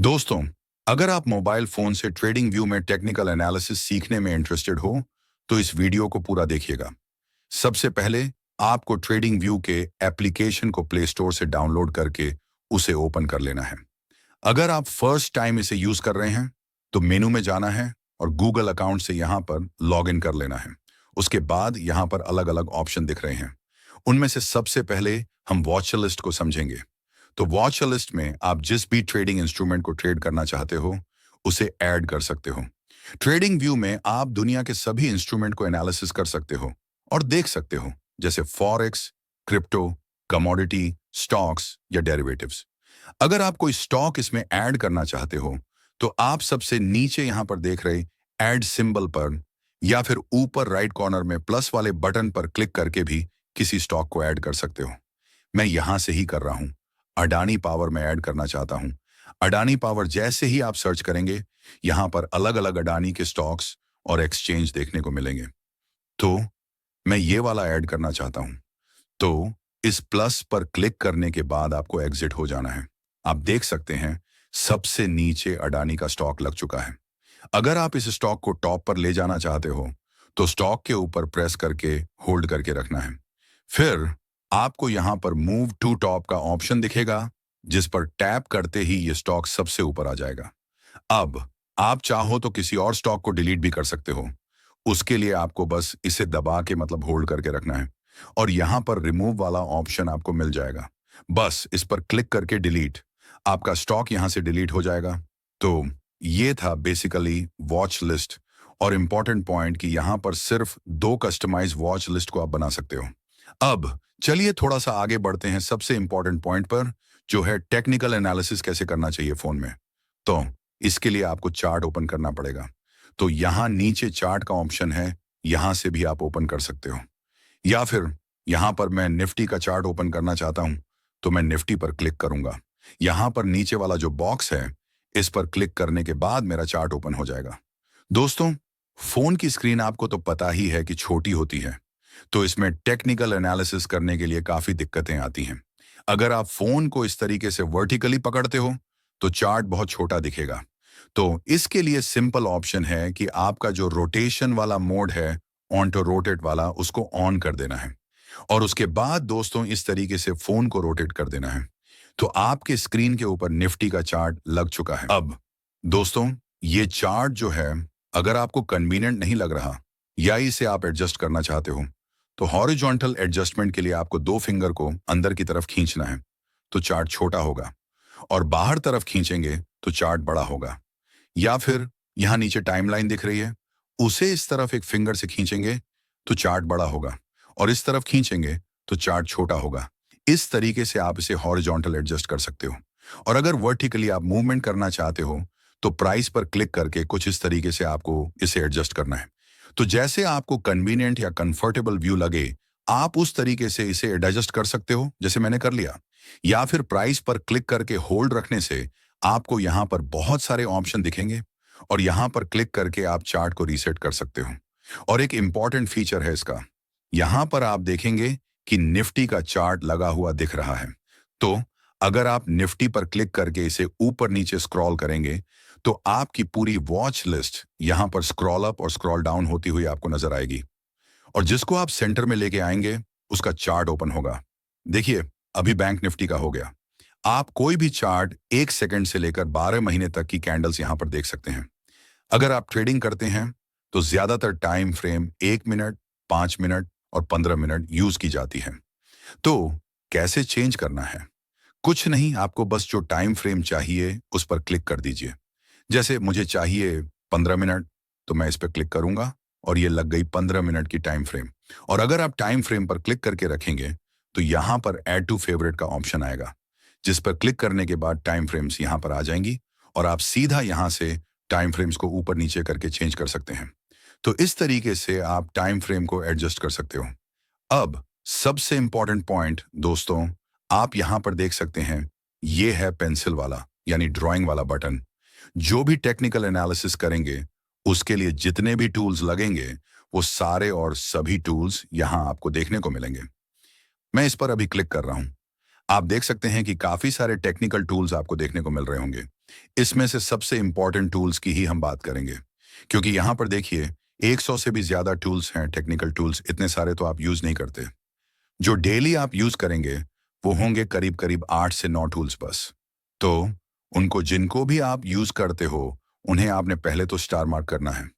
दोस्तों, अगर आप मोबाइल फोन से ट्रेडिंग व्यू में टेक्निकल एनालिसिस सीखने में इंटरेस्टेड हो, तो इस वीडियो को पूरा देखिएगा। सबसे पहले आपको ट्रेडिंग व्यू के एप्लीकेशन को प्ले स्टोर से डाउनलोड करके उसे ओपन कर लेना है। अगर आप फर्स्ट टाइम इसे यूज कर रहे हैं, तो मेनू में जाना है और गूगल अकाउंट से यहां पर लॉग इन कर लेना है। उसके बाद यहां पर अलग अलग ऑप्शन दिख रहे हैं। उनमें से सबसे पहले हम वॉच लिस्ट को समझेंगे। तो वॉच लिस्ट में आप जिस भी ट्रेडिंग इंस्ट्रूमेंट को ट्रेड करना चाहते हो, उसे ऐड कर सकते हो। ट्रेडिंग व्यू में आप दुनिया के सभी इंस्ट्रूमेंट को एनालिसिस कर सकते हो और देख सकते हो, जैसे फॉरेक्स, क्रिप्टो, कमोडिटी, स्टॉक्स या डेरिवेटिव्स। अगर आप कोई स्टॉक इसमें ऐड करना चाहते हो, तो आप सबसे नीचे यहां पर देख रहे ऐड सिंबल पर या फिर ऊपर राइट कॉर्नर में प्लस वाले बटन पर क्लिक करके भी किसी स्टॉक को ऐड कर सकते हो। मैं यहां से ही कर रहा हूं। अडानी पावर में ऐड करना चाहता हूं। अडानी पावर जैसे ही आप सर्च करेंगे, यहां पर अलग अलग अडानी के स्टॉक्स और एक्सचेंज देखने को मिलेंगे। तो मैं ये वाला ऐड करना चाहता हूं। तो इस प्लस पर क्लिक करने के बाद आपको एग्जिट हो जाना है। आप देख सकते हैं, सबसे नीचे अडानी का स्टॉक लग चुका है। अगर आप इस स्टॉक को टॉप पर ले जाना चाहते हो, तो स्टॉक के ऊपर प्रेस करके होल्ड करके रखना है। फिर आपको यहां पर मूव टू टॉप का ऑप्शन दिखेगा, जिस पर टैप करते ही ये स्टॉक सबसे ऊपर आ जाएगा। अब आप चाहो तो किसी और स्टॉक को डिलीट भी कर सकते हो। उसके लिए आपको बस इसे दबा के मतलब होल्ड करके रखना है और यहां पर रिमूव वाला ऑप्शन आपको मिल जाएगा। बस इस पर क्लिक करके डिलीट, आपका स्टॉक यहां से डिलीट हो जाएगा। तो ये था बेसिकली वॉच लिस्ट। और इंपॉर्टेंट पॉइंट कि यहां पर सिर्फ 2 कस्टमाइज वॉच लिस्ट को आप बना सकते हो। अब चलिए थोड़ा सा आगे बढ़ते हैं सबसे इंपॉर्टेंट पॉइंट पर, जो है टेक्निकल एनालिसिस कैसे करना चाहिए फोन में। तो इसके लिए आपको चार्ट ओपन करना पड़ेगा। तो यहां नीचे चार्ट का ऑप्शन है, यहां से भी आप ओपन कर सकते हो। या फिर यहां पर मैं निफ्टी का चार्ट ओपन करना चाहता हूं, तो मैं निफ्टी पर क्लिक करूंगा। यहां पर नीचे वाला जो बॉक्स है, इस पर क्लिक करने के बाद मेरा चार्ट ओपन हो जाएगा। दोस्तों, फोन की स्क्रीन आपको तो पता ही है कि छोटी होती है, तो इसमें टेक्निकल एनालिसिस करने के लिए काफी दिक्कतें आती हैं। अगर आप फोन को इस तरीके से वर्टिकली पकड़ते हो, तो चार्ट बहुत छोटा दिखेगा। तो इसके लिए सिंपल ऑप्शन है कि आपका जो रोटेशन वाला मोड है, ऑन टू रोटेट वाला, उसको ऑन कर देना है। और उसके बाद दोस्तों इस तरीके से फोन को रोटेट कर देना है। तो आपके स्क्रीन के ऊपर निफ्टी का चार्ट लग चुका है। अब दोस्तों, ये चार्ट जो है, अगर आपको कन्वीनियंट नहीं लग रहा या इसे आप एडजस्ट करना चाहते हो, तो हॉरिजॉन्टल एडजस्टमेंट के लिए आपको 2 फिंगर को अंदर की तरफ खींचना है, तो चार्ट छोटा होगा। और बाहर तरफ खींचेंगे तो चार्ट बड़ा होगा। या फिर यहां नीचे टाइमलाइन दिख रही है, उसे इस तरफ एक फिंगर से खींचेंगे तो चार्ट बड़ा होगा, और इस तरफ खींचेंगे तो चार्ट छोटा होगा। इस तरीके से आप इसे हॉरिजॉन्टल एडजस्ट कर सकते हो। और अगर वर्टिकली आप मूवमेंट करना चाहते हो, तो प्राइस पर क्लिक करके कुछ इस तरीके से आपको इसे एडजस्ट करना है। तो जैसे आपको कन्वीनियंट या कंफर्टेबल व्यू लगे, आप उस तरीके से इसे एडजस्ट कर सकते हो, जैसे मैंने कर लिया। या फिर प्राइस पर क्लिक करके होल्ड रखने से आपको यहां पर बहुत सारे ऑप्शन दिखेंगे, और यहां पर क्लिक करके आप चार्ट को रीसेट कर सकते हो। और एक इंपॉर्टेंट फीचर है इसका, यहां पर आप देखेंगे कि निफ्टी का चार्ट लगा हुआ दिख रहा है। तो अगर आप निफ्टी पर क्लिक करके इसे ऊपर नीचे स्क्रॉल करेंगे, तो आपकी पूरी वॉच लिस्ट यहां पर स्क्रॉल अप और स्क्रॉल डाउन होती हुई आपको नजर आएगी। और जिसको आप सेंटर में लेके आएंगे, उसका चार्ट ओपन होगा। देखिए, अभी बैंक निफ्टी का हो गया। आप कोई भी चार्ट 1 सेकंड से लेकर 12 महीने तक की कैंडल्स यहां पर देख सकते हैं। अगर आप ट्रेडिंग करते हैं, तो ज्यादातर टाइम फ्रेम 1 मिनट, 5 मिनट और 15 मिनट यूज की जाती है। तो कैसे चेंज करना है? कुछ नहीं, आपको बस जो टाइम फ्रेम चाहिए उस पर क्लिक कर दीजिए। जैसे मुझे चाहिए 15 मिनट, तो मैं इस पर क्लिक करूंगा और ये लग गई 15 मिनट की टाइम फ्रेम। और अगर आप टाइम फ्रेम पर क्लिक करके रखेंगे, तो यहां पर ऐड टू फेवरेट का ऑप्शन आएगा, जिस पर क्लिक करने के बाद टाइम फ्रेम्स यहां पर आ जाएंगी और आप सीधा यहां से टाइम फ्रेम्स को ऊपर नीचे करके चेंज कर सकते हैं। तो इस तरीके से आप टाइम फ्रेम को एडजस्ट कर सकते हो। अब सबसे इंपॉर्टेंट पॉइंट दोस्तों, आप यहां पर देख सकते हैं, ये है पेंसिल वाला यानी ड्राइंग वाला बटन। जो भी टेक्निकल एनालिसिस करेंगे, उसके लिए जितने भी टूल्स लगेंगे, वो सारे और सभी टूल्स यहां आपको देखने को मिलेंगे। मैं इस पर अभी क्लिक कर रहा हूं। आप देख सकते हैं कि काफी सारे टेक्निकल टूल्स आपको देखने को मिल रहे होंगे। इसमें से सबसे इंपॉर्टेंट टूल्स की ही हम बात करेंगे, क्योंकि यहाँ पर देखिए 100 से भी ज्यादा टूल्स हैं, टेक्निकल टूल्स। इतने सारे तो आप यूज नहीं करते। जो डेली आप यूज करेंगे वो होंगे करीब करीब 8 से 9 टूल्स बस। तो उनको जिनको भी आप यूज करते हो उन्हें आपने पहले तो स्टार मार्क करना है।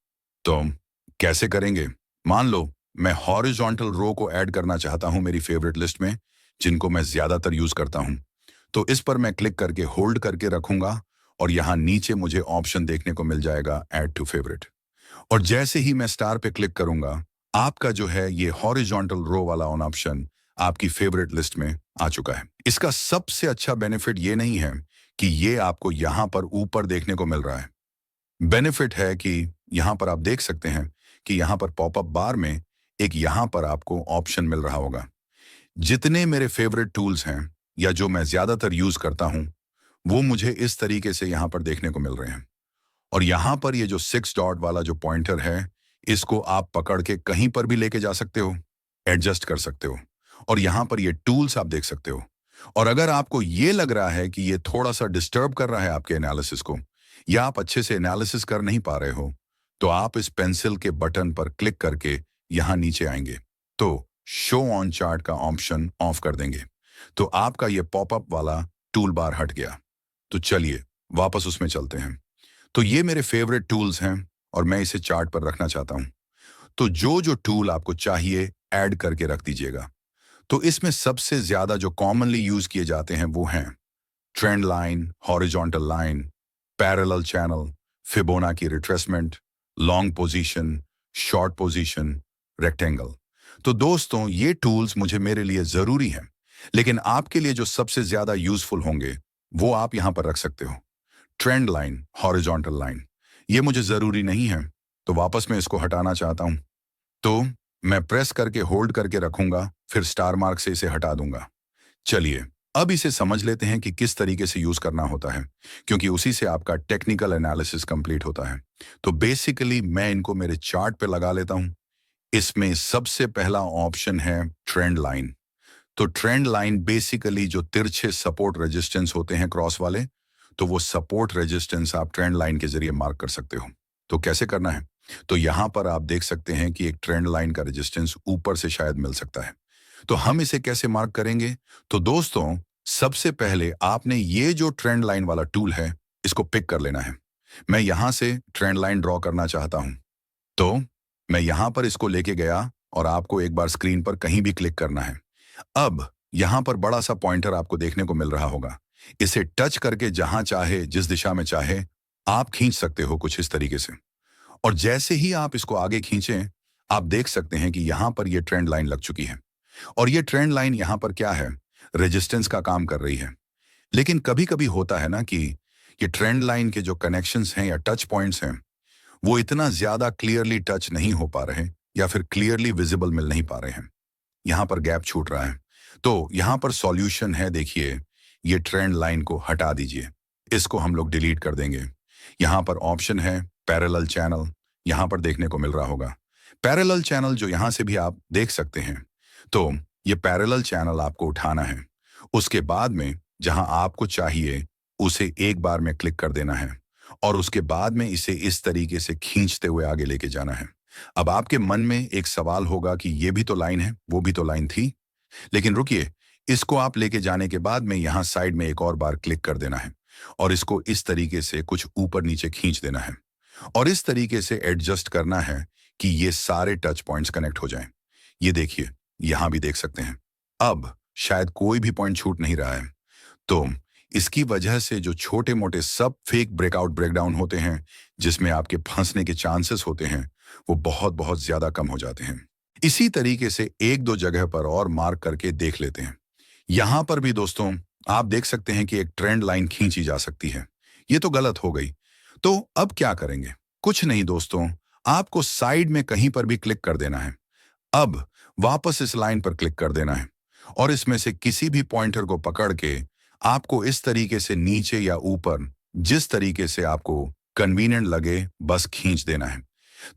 तो कैसे करेंगे? मान लो मैं हॉरिजॉन्टल रो को ऐड करना चाहता हूं मेरी फेवरेट लिस्ट में, जिनको मैं ज्यादातर यूज करता हूं। तो इस पर मैं क्लिक करके होल्ड करके रखूंगा और यहां नीचे मुझे ऑप्शन देखने को मिल जाएगा ऐड टू फेवरेट। और जैसे ही मैं स्टार पे क्लिक करूंगा, आपका जो है ये हॉरिजॉन्टल रो वाला ऑन ऑप्शन आपकी फेवरेट लिस्ट में आ चुका है। इसका सबसे अच्छा बेनिफिट ये नहीं है कि ये आपको यहां पर ऊपर देखने को मिल रहा है। बेनिफिट है कि यहां पर आप देख सकते हैं कि यहां पर पॉपअप बार में एक यहां पर आपको ऑप्शन मिल रहा होगा। जितने मेरे फेवरेट टूल्स हैं या जो मैं ज्यादातर यूज करता हूं, वो मुझे इस तरीके से यहां पर देखने को मिल रहे हैं। और यहां पर ये जो 6 डॉट वाला जो पॉइंटर है, इसको आप पकड़ के कहीं पर भी लेके जा सकते हो, एडजस्ट कर सकते हो। और यहां पर ये टूल्स आप देख सकते हो। और अगर आपको ये लग रहा है कि ये थोड़ा सा डिस्टर्ब कर रहा है आपके एनालिसिस को, या आप अच्छे से एनालिसिस कर नहीं पा रहे हो, तो आप इस पेंसिल के बटन पर क्लिक करके यहां नीचे आएंगे। तो शो ऑन चार्ट का ऑप्शन ऑफ कर देंगे, तो आपका ये पॉपअप वाला टूल बार हट गया। तो चलिए वापस उसमें चलते हैं। तो ये मेरे फेवरेट टूल्स हैं और मैं इसे चार्ट पर रखना चाहता हूं। तो जो जो टूल आपको चाहिए ऐड करके रख दीजिएगा। तो इसमें सबसे ज्यादा जो कॉमनली यूज किए जाते हैं वो हैं trend line, horizontal line, parallel channel, Fibonacci retracement, long position, short position, rectangle. तो दोस्तों ये टूल्स मुझे मेरे लिए जरूरी हैं, लेकिन आपके लिए जो सबसे ज्यादा यूजफुल होंगे वो आप यहां पर रख सकते हो। ट्रेंड लाइन, हॉरिजॉन्टल लाइन, ये मुझे जरूरी नहीं है, तो वापस मैं इसको हटाना चाहता हूं। तो मैं प्रेस करके होल्ड करके रखूंगा, फिर स्टार मार्क से इसे हटा दूंगा। चलिए अब इसे समझ लेते हैं कि किस तरीके से यूज करना होता है, क्योंकि उसी से आपका टेक्निकल एनालिसिस कंप्लीट होता है। तो बेसिकली मैं इनको मेरे चार्ट पे लगा लेता हूं। इसमें सबसे पहला ऑप्शन है ट्रेंड लाइन। तो ट्रेंड लाइन बेसिकली जो तिरछे सपोर्ट रेजिस्टेंस होते हैं क्रॉस वाले, तो वो सपोर्ट रेजिस्टेंस आप ट्रेंड लाइन के जरिए मार्क कर सकते हो। तो कैसे करना है? तो यहां पर आप देख सकते हैं कि एक ट्रेंड लाइन का रेजिस्टेंस ऊपर से शायद मिल सकता है। तो हम इसे कैसे मार्क करेंगे? तो दोस्तों सबसे पहले आपने ये जो ट्रेंड लाइन वाला टूल है, इसको पिक कर लेना है। मैं यहां से ट्रेंड लाइन ड्रॉ करना चाहता हूं। तो मैं यहां पर इसको लेके गया और आपको एक बार स्क्रीन पर कहीं भी क्लिक करना है। अब यहां पर बड़ा सा पॉइंटर आपको देखने को मिल रहा होगा। इसे टच करके जहां चाहे, जिस दिशा में चाहे, आप खींच सकते हो कुछ इस तरीके से। और जैसे ही आप इसको आगे खींचें, आप देख सकते हैं कि यहां पर यह ट्रेंड लाइन लग चुकी है। और ये ट्रेंड लाइन यहां पर क्या है? रेजिस्टेंस का काम कर रही है। लेकिन कभी कभी होता है ना कि ये ट्रेंड लाइन के जो कनेक्शंस हैं या टच पॉइंट्स हैं, वो इतना ज्यादा क्लियरली टच नहीं हो पा रहे, या फिर क्लियरली विजिबल मिल नहीं पा रहे हैं। यहां पर गैप छूट रहा है। तो यहां पर सॉल्यूशन है, देखिए, ये ट्रेंड लाइन को हटा दीजिए। इसको हम लोग डिलीट कर देंगे। यहां पर ऑप्शन है पैरेलल चैनल, यहां पर देखने को मिल रहा होगा। पैरेलल चैनल जो यहां से भी आप देख सकते हैं। तो ये पैरेलल चैनल आपको उठाना है। उसके बाद में जहां आपको चाहिए उसे एक बार में क्लिक कर देना है, और उसके बाद में इसे इस तरीके से खींचते हुए आगे लेके जाना है। अब आपके मन में एक सवाल होगा कि ये भी तो लाइन है, वो भी तो लाइन थी। लेकिन रुकिए, इसको आप लेके जाने के बाद में यहां साइड में एक और बार क्लिक कर देना है, और इसको इस तरीके से कुछ ऊपर नीचे खींच देना है, और इस तरीके से एडजस्ट करना है कि ये सारे टच पॉइंट्स कनेक्ट हो जाएं। ये देखिए, यहां भी देख सकते हैं। अब शायद कोई भी पॉइंट छूट नहीं रहा है। तो इसकी वजह से जो छोटे मोटे सब फेक ब्रेकआउट ब्रेकडाउन होते हैं, जिसमें आपके फंसने के चांसेस होते हैं, वो बहुत बहुत ज्यादा कम हो जाते हैं। इसी तरीके से एक दो जगह पर और मार्क करके देख लेते हैं। यहां पर भी दोस्तों आप देख सकते हैं कि एक ट्रेंड लाइन खींची जा सकती है। ये तो गलत हो गई। तो अब क्या करेंगे? कुछ नहीं दोस्तों, आपको साइड में कहीं पर भी क्लिक कर देना है। अब वापस इस लाइन पर क्लिक कर देना है, और इसमें से किसी भी पॉइंटर को पकड़ के आपको इस तरीके से नीचे या ऊपर, जिस तरीके से आपको कन्वीनियंट लगे, बस खींच देना है।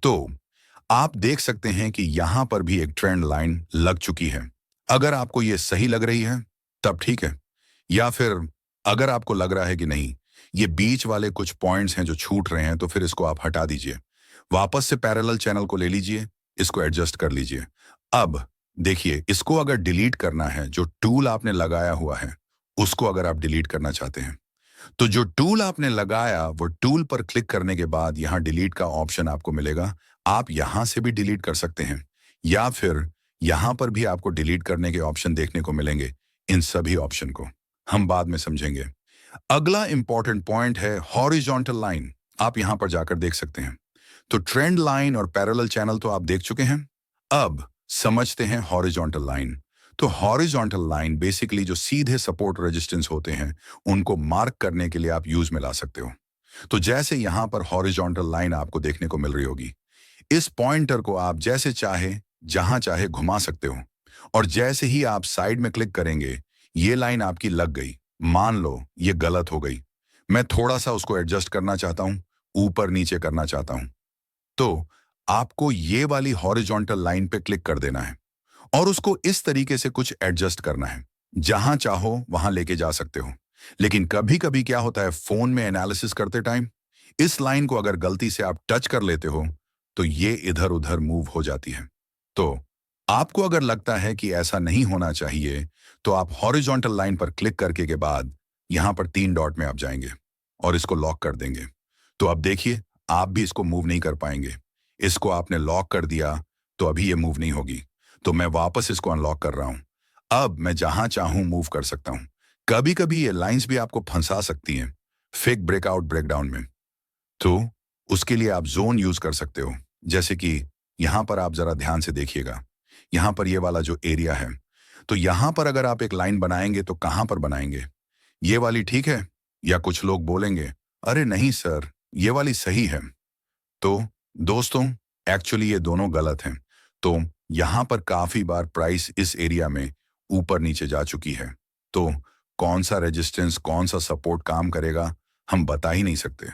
तो आप देख सकते हैं कि यहां पर भी एक ट्रेंड लाइन लग चुकी है। अगर आपको यह सही लग रही है तब ठीक है। या फिर अगर आपको लग रहा है कि नहीं, ये बीच वाले कुछ पॉइंट्स हैं जो छूट रहे हैं, तो फिर इसको आप हटा दीजिए। वापस से पैरेलल चैनल को ले लीजिए, इसको एडजस्ट कर लीजिए। अब देखिए, इसको अगर डिलीट करना है, जो टूल आपने लगाया हुआ है, उसको अगर आप डिलीट करना चाहते हैं, तो जो टूल आपने लगाया, वो टूल पर क्लिक करने के बाद यहाँ डिलीट का ऑप्शन आपको मिलेगा। आप यहाँ से भी डिलीट कर सकते हैं, या फिर यहाँ पर भी आपको डिलीट करने के ऑप्शन देखने को मिलेंगे। इन सभी ऑप्शन को हम बाद में समझेंगे। अगला इंपॉर्टेंट पॉइंट है हॉरिजॉन्टल लाइन। आप यहां पर जाकर देख सकते हैं। तो ट्रेंड लाइन और पैरेलल चैनल तो आप देख चुके हैं। अब समझते हैं हॉरिजॉन्टल लाइन। तो हॉरिजॉन्टल लाइन बेसिकली जो सीधे सपोर्ट रेजिस्टेंस होते हैं, उनको मार्क करने के लिए आप यूज में ला सकते हो। तो जैसे यहां पर हॉरिजॉन्टल लाइन आपको देखने को मिल रही होगी, इस पॉइंटर को आप जैसे चाहे जहां चाहे घुमा सकते हो, और जैसे ही आप साइड में क्लिक करेंगे, ये लाइन आपकी लग गई। मान लो ये गलत हो गई, मैं थोड़ा सा उसको एडजस्ट करना चाहता हूं, ऊपर नीचे करना चाहता हूं, तो आपको ये वाली हॉरिजॉन्टल लाइन पे क्लिक कर देना है और उसको इस तरीके से कुछ एडजस्ट करना है। जहां चाहो वहां लेके जा सकते हो। लेकिन कभी कभी क्या होता है, फोन में एनालिसिस करते टाइम इस लाइन को अगर गलती से आप टच कर लेते हो, तो ये इधर उधर मूव हो जाती है। तो आपको अगर लगता है कि ऐसा नहीं होना चाहिए, तो आप हॉरिजॉन्टल लाइन पर क्लिक करके के बाद यहां पर 3 डॉट में आप जाएंगे और इसको लॉक कर देंगे। तो अब देखिए, आप भी इसको मूव नहीं कर पाएंगे। इसको आपने लॉक कर दिया, तो अभी ये मूव नहीं होगी। तो मैं वापस इसको अनलॉक कर रहा हूं। अब मैं जहां चाहूं मूव कर सकता हूं। कभी कभी ये लाइंस भी आपको फंसा सकती हैं फेक ब्रेकआउट ब्रेकडाउन में। तो उसके लिए आप जोन यूज कर सकते हो। जैसे कि यहां पर आप जरा ध्यान से देखिएगा, यहां पर ये वाला जो एरिया है, तो यहां पर अगर आप एक लाइन बनाएंगे तो कहां पर बनाएंगे? ये वाली ठीक है? या कुछ लोग बोलेंगे, अरे नहीं सर, ये वाली सही है। तो दोस्तों, एक्चुअली ये दोनों गलत हैं। तो यहां पर काफी बार प्राइस इस एरिया में ऊपर नीचे जा चुकी है। तो कौन सा रेजिस्टेंस, कौन सा सपोर्ट काम करेगा, हम बता ही नहीं सकते।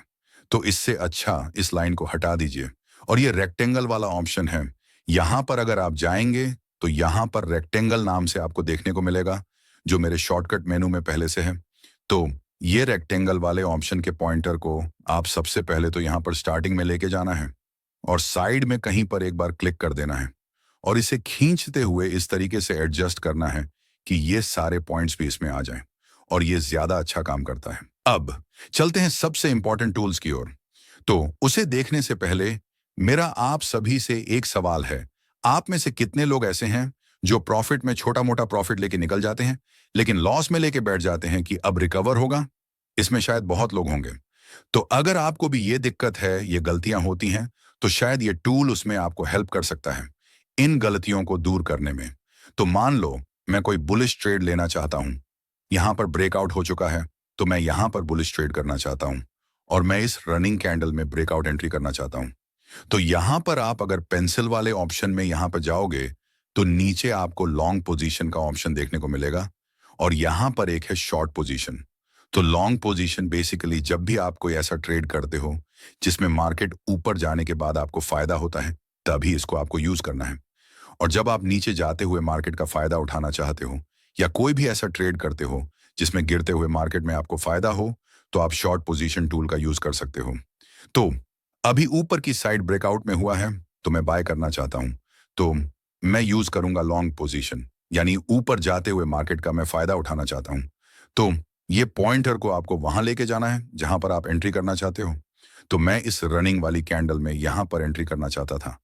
तो इससे अच्छा इस लाइन को हटा दीजिए। और ये रेक्टेंगल वाला ऑप्शन है, यहां पर अगर आप जाएंगे तो यहां पर रेक्टेंगल नाम से आपको देखने को मिलेगा, जो मेरे शॉर्टकट मेनू में पहले से है। तो ये रेक्टेंगल वाले ऑप्शन के पॉइंटर को आप सबसे पहले तो यहां पर स्टार्टिंग में लेके जाना है और साइड में कहीं पर एक बार क्लिक कर देना है और इसे खींचते हुए इस तरीके से एडजस्ट करना है कि ये सारे पॉइंट्स भी इसमें आ जाएं, और ये ज्यादा अच्छा काम करता है। अब चलते हैं सबसे इंपॉर्टेंट टूल्स की ओर। तो उसे देखने से पहले मेरा आप सभी से एक सवाल है। आप में से कितने लोग ऐसे हैं जो प्रॉफिट में छोटा मोटा प्रॉफिट लेके निकल जाते हैं, लेकिन लॉस में लेके बैठ जाते हैं कि अब रिकवर होगा? इसमें शायद बहुत लोग होंगे। तो अगर आपको भी ये दिक्कत है, ये गलतियां होती हैं, तो शायद ये टूल उसमें आपको हेल्प कर सकता है इन गलतियों को दूर करने में। तो मान लो मैं कोई बुलिश ट्रेड लेना चाहता हूं, यहां पर ब्रेकआउट हो चुका है, तो मैं यहां पर बुलिश ट्रेड करना चाहता हूं और मैं इस रनिंग कैंडल में ब्रेकआउट एंट्री करना चाहता हूं। तो यहां पर आप अगर पेंसिल वाले ऑप्शन में यहां पर जाओगे, तो नीचे आपको लॉन्ग पोजीशन का ऑप्शन देखने को मिलेगा और यहां पर एक है शॉर्ट पोजीशन। तो लॉन्ग पोजीशन बेसिकली जब भी आप कोई ऐसा ट्रेड करते हो जिसमें मार्केट ऊपर जाने के बाद आपको फायदा होता है, तभी इसको आपको यूज करना है। और जब आप नीचे जाते हुए मार्केट का फायदा उठाना चाहते हो, या कोई भी ऐसा ट्रेड करते हो जिसमें गिरते हुए मार्केट में आपको फायदा हो, तो आप शॉर्ट पोजीशन टूल का यूज कर सकते हो। तो अभी ऊपर की साइड ब्रेकआउट में हुआ है, तो मैं बाय करना चाहता हूं, तो मैं यूज करूंगा लॉन्ग पोजीशन, यानी ऊपर जाते हुए मार्केट का मैं फायदा उठाना चाहता हूं। तो ये पॉइंटर को आपको वहां लेके जाना है जहां पर आप एंट्री करना चाहते हो। तो मैं इस रनिंग वाली कैंडल में यहां पर एंट्री करना चाहता था,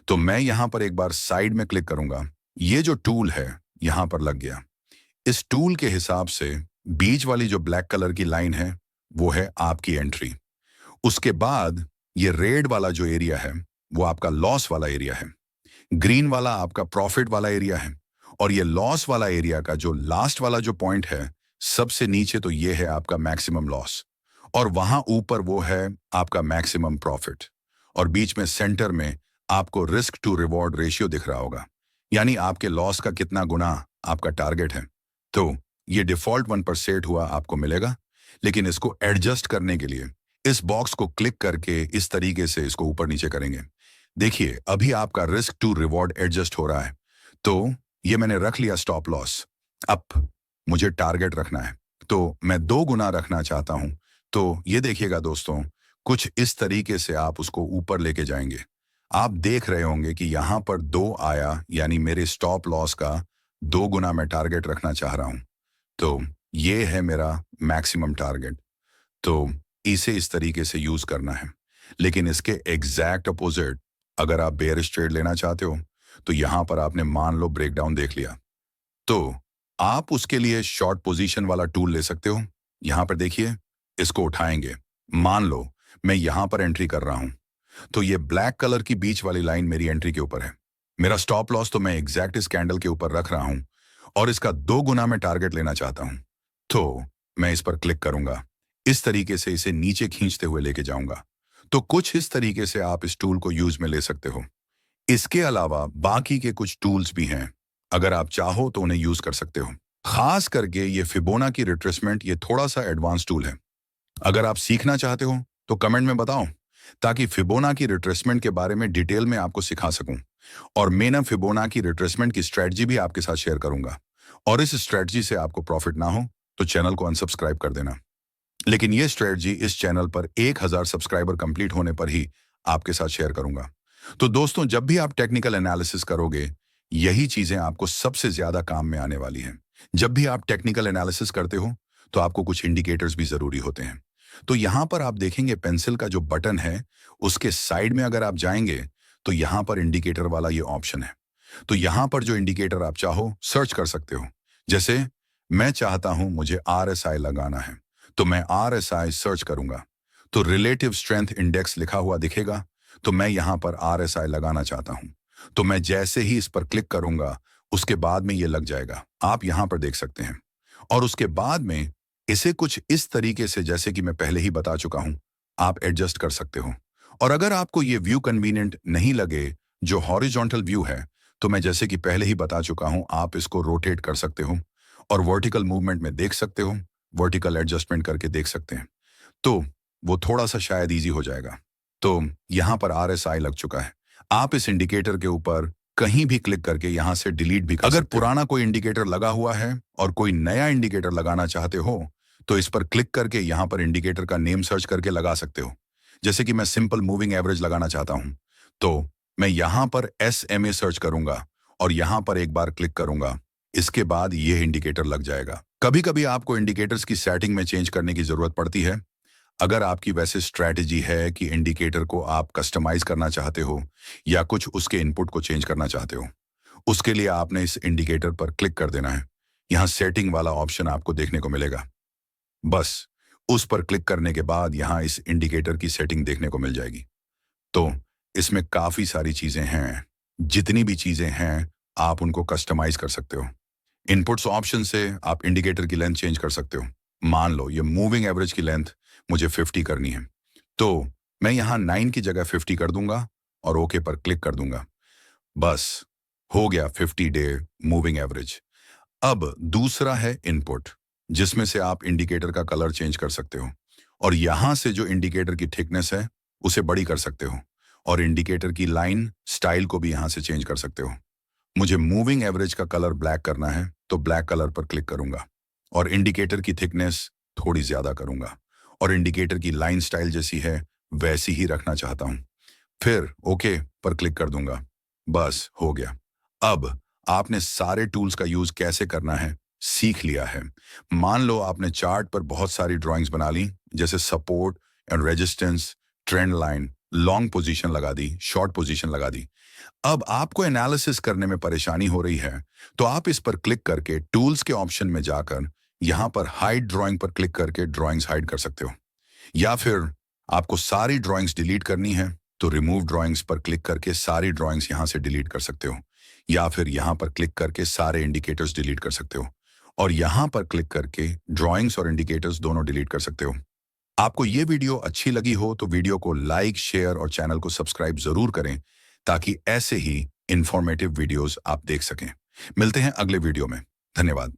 तो मैं यहां पर एक बार साइड में क्लिक करूंगा। ये जो टूल है यहां पर लग गया। इस टूल के हिसाब से बीच वाली जो ब्लैक कलर की लाइन है, वो है आपकी एंट्री। उसके बाद ये रेड वाला जो एरिया है, वो आपका लॉस वाला एरिया है। ग्रीन वाला आपका प्रॉफिट वाला एरिया है। और ये लॉस वाला एरिया का जो लास्ट वाला जो पॉइंट है सबसे नीचे, तो ये है आपका मैक्सिमम लॉस, और वहां ऊपर वो है आपका मैक्सिमम प्रॉफिट। और बीच में सेंटर में आपको रिस्क टू रिवॉर्ड रेशियो दिख रहा होगा, यानी आपके लॉस का कितना गुना आपका टारगेट है। तो ये डिफॉल्ट 1% हुआ आपको मिलेगा, लेकिन इसको एडजस्ट करने के लिए इस बॉक्स को क्लिक करके इस तरीके से इसको ऊपर नीचे करेंगे। देखिए, अभी आपका रिस्क टू रिवॉर्ड एडजस्ट हो रहा है। तो ये मैंने रख लिया स्टॉप लॉस अप। मुझे टारगेट रखना है, तो मैं 2 गुना रखना चाहता हूं। तो ये देखिएगा दोस्तों, कुछ इस तरीके से आप उसको ऊपर लेके जाएंगे। आप देख रहे होंगे कि यहां पर 2 आया, यानी मेरे स्टॉप लॉस का 2 गुना मैं टारगेट रखना चाह रहा हूं। तो ये है मेरा मैक्सिमम टारगेट। तो इसे इस तरीके से यूज करना है। लेकिन इसके एग्जैक्ट अपोजिट, अगर आप बेयरिश ट्रेड लेना चाहते हो, तो यहां पर आपने मान लो ब्रेकडाउन देख लिया, तो आप उसके लिए शॉर्ट पोजीशन वाला टूल ले सकते हो। यहां पर देखिए, इसको उठाएंगे। मान लो मैं यहां पर एंट्री कर रहा हूं, तो ये ब्लैक कलर की बीच वाली लाइन मेरी एंट्री के ऊपर है। मेरा स्टॉप लॉस तो मैं एग्जैक्ट इस कैंडल के ऊपर रख रहा हूं, और इसका 2 गुना मैं टारगेट लेना चाहता हूं। तो मैं इस पर क्लिक करूंगा, इस तरीके से इसे नीचे खींचते हुए लेके जाऊंगा। तो कुछ इस तरीके से आप इस टूल को यूज में ले सकते हो। इसके अलावा बाकी के कुछ टूल्स भी हैं, अगर आप चाहो तो उन्हें यूज कर सकते हो। खास करके ये फिबोना की रिट्रेसमेंट, ये थोड़ा सा एडवांस टूल है। अगर आप सीखना चाहते हो तो कमेंट में बताओ, ताकि फिबोना की रिट्रेसमेंट के बारे में डिटेल में आपको सिखा सकूं। और मैं ना फिबोना की रिट्रेसमेंट की स्ट्रेटजी भी आपके साथ शेयर करूंगा। और इस स्ट्रेटजी से आपको प्रॉफिट ना हो तो चैनल को अनसब्सक्राइब कर देना। लेकिन ये स्ट्रेटजी इस चैनल पर 1000 सब्सक्राइबर कंप्लीट होने पर ही आपके साथ शेयर करूंगा। तो दोस्तों, जब भी आप टेक्निकल एनालिसिस करोगे, यही चीजें आपको सबसे ज्यादा काम में आने वाली हैं। जब भी आप टेक्निकल एनालिसिस करते हो, तो आपको कुछ इंडिकेटर्स भी जरूरी होते हैं। तो यहां पर आप देखेंगे पेंसिल का जो बटन है, उसके साइड में अगर आप जाएंगे, तो यहां पर इंडिकेटर वाला ये ऑप्शन है। तो यहां पर जो इंडिकेटर आप चाहो सर्च कर सकते हो। जैसे मैं चाहता हूं मुझे RSI लगाना है, तो मैं RSI सर्च करूंगा, तो रिलेटिव स्ट्रेंथ इंडेक्स लिखा हुआ दिखेगा। तो मैं यहां पर RSI लगाना चाहता हूं, तो मैं जैसे ही इस पर क्लिक करूंगा, उसके बाद में ये लग जाएगा। आप यहां पर देख सकते हैं। और उसके बाद में इसे कुछ इस तरीके से, जैसे कि मैं पहले ही बता चुका हूं, आप एडजस्ट कर सकते हो। और अगर आपको ये व्यू कन्वीनियंट नहीं लगे, जो हॉरिजॉन्टल व्यू है, तो मैं जैसे कि पहले ही बता चुका हूं, आप इसको रोटेट कर सकते हो और वर्टिकल मूवमेंट में देख सकते हो, वर्टिकल एडजस्टमेंट करके देख सकते हैं। तो वो थोड़ा सा शायद ईजी हो जाएगा। तो यहां पर RSI लग चुका है। आप इस इंडिकेटर के ऊपर कहीं भी क्लिक करके यहां से डिलीट भी कर सकते हो। अगर पुराना कोई इंडिकेटर लगा हुआ है और कोई नया इंडिकेटर लगाना चाहते हो, तो इस पर क्लिक करके यहां पर इंडिकेटर का नेम सर्च करके लगा सकते हो। जैसे कि मैं सिंपल मूविंग एवरेज लगाना चाहता हूं, तो मैं यहां पर SMA सर्च करूंगा और यहां पर एक बार क्लिक करूंगा। इसके बाद यह इंडिकेटर लग जाएगा। कभी कभी आपको इंडिकेटर्स की सेटिंग में चेंज करने की जरूरत पड़ती है। अगर आपकी वैसे स्ट्रैटेजी है कि इंडिकेटर को आप कस्टमाइज करना चाहते हो या कुछ उसके इनपुट को चेंज करना चाहते हो, उसके लिए आपने इस इंडिकेटर पर क्लिक कर देना है। यहां सेटिंग वाला ऑप्शन आपको देखने को मिलेगा। बस उस पर क्लिक करने के बाद यहां इस इंडिकेटर की सेटिंग देखने को मिल जाएगी। तो इसमें काफी सारी चीजें हैं। जितनी भी चीजें हैं, आप उनको कस्टमाइज कर सकते हो। इनपुट्स ऑप्शन से आप इंडिकेटर की लेंथ चेंज कर सकते हो। मान लो ये मूविंग एवरेज की लेंथ मुझे 50 करनी है, तो मैं यहां 9 की जगह 50 कर दूंगा और ओके पर क्लिक कर दूंगा। बस हो गया 50 डे मूविंग एवरेज। अब दूसरा है इनपुट, जिसमें से आप इंडिकेटर का कलर चेंज कर सकते हो और यहां से जो इंडिकेटर की थिकनेस है उसे बड़ी कर सकते हो और इंडिकेटर की लाइन स्टाइल को भी यहां से चेंज कर सकते हो। मुझे मूविंग एवरेज का कलर ब्लैक करना है, तो ब्लैक कलर पर क्लिक करूंगा और इंडिकेटर की थिकनेस थोड़ी ज्यादा करूंगा और इंडिकेटर की लाइन स्टाइल जैसी है वैसी ही रखना चाहता हूं। फिर ओके पर क्लिक कर दूंगा। बस हो गया। अब आपने सारे टूल्स का यूज कैसे करना है सीख लिया है। मान लो आपने चार्ट पर बहुत सारी ड्राइंग्स बना ली, जैसे support and resistance, trend line, long position लगा दी, शॉर्ट पोजीशन लगा दी। अब आपको एनालिसिस करने में परेशानी हो रही है, तो आप इस पर क्लिक करके टूल्स के ऑप्शन में जाकर यहां पर हाइड ड्राइंग पर क्लिक करके ड्राइंग्स हाइड कर सकते हो। या फिर आपको सारी ड्राइंग्स डिलीट करनी है, तो रिमूव ड्राइंग्स पर क्लिक करके सारी ड्राइंग्स यहां से डिलीट कर सकते हो। या फिर यहां पर क्लिक करके सारे इंडिकेटर्स डिलीट कर सकते हो और यहां पर क्लिक करके ड्राइंग्स और इंडिकेटर्स दोनों डिलीट कर सकते हो। आपको ये वीडियो अच्छी लगी हो तो वीडियो को लाइक, शेयर और चैनल को सब्सक्राइब जरूर करें, ताकि ऐसे ही इंफॉर्मेटिव वीडियोस आप देख सकें। मिलते हैं अगले वीडियो में। धन्यवाद।